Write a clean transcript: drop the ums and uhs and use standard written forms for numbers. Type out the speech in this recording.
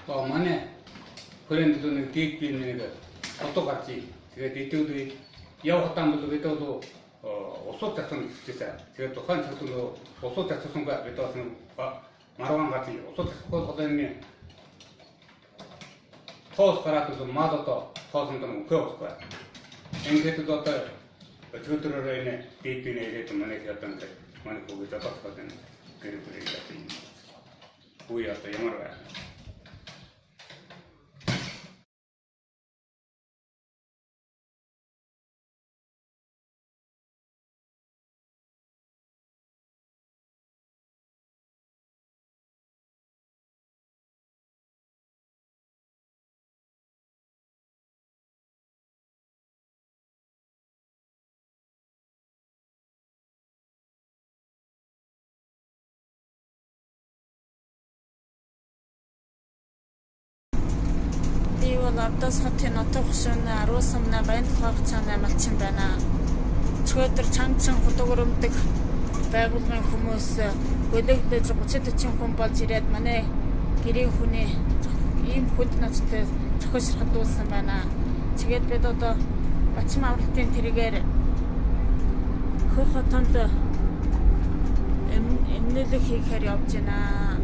만에 브랜드는 뒤에 있는 거 어떠같이 제가 뒤쪽도 야왔다는 것도 그때도 어소작성 있었어요. 제가 또 한작성도 어소작성과 그때는 마로랑 같이 어소작성거든요. 토스카라도 맞아도 토스는 그거 거야. 엔게도 또 저들로 인해 뒤에 이렇게 많이 했던데 많이 보고 잡았거든요. 그리고 이렇게 보여서 영어로 Одоо сотын нутаг хөшөөний 10 сумна банд хавцааны малчин байна. Чөдөр чанчин худаг өрөмдөг байгууллагын хүмүүс гөлөгдөж 30-40 хүн болж ирээд манай гэрийн хүний ийм хүнд ноцтой зохиошроход дуулсан байна. Тэгээд бид одоо Бачим авралтын тэргээр хөх хотонд эмнэлэг хийхээр явж байна.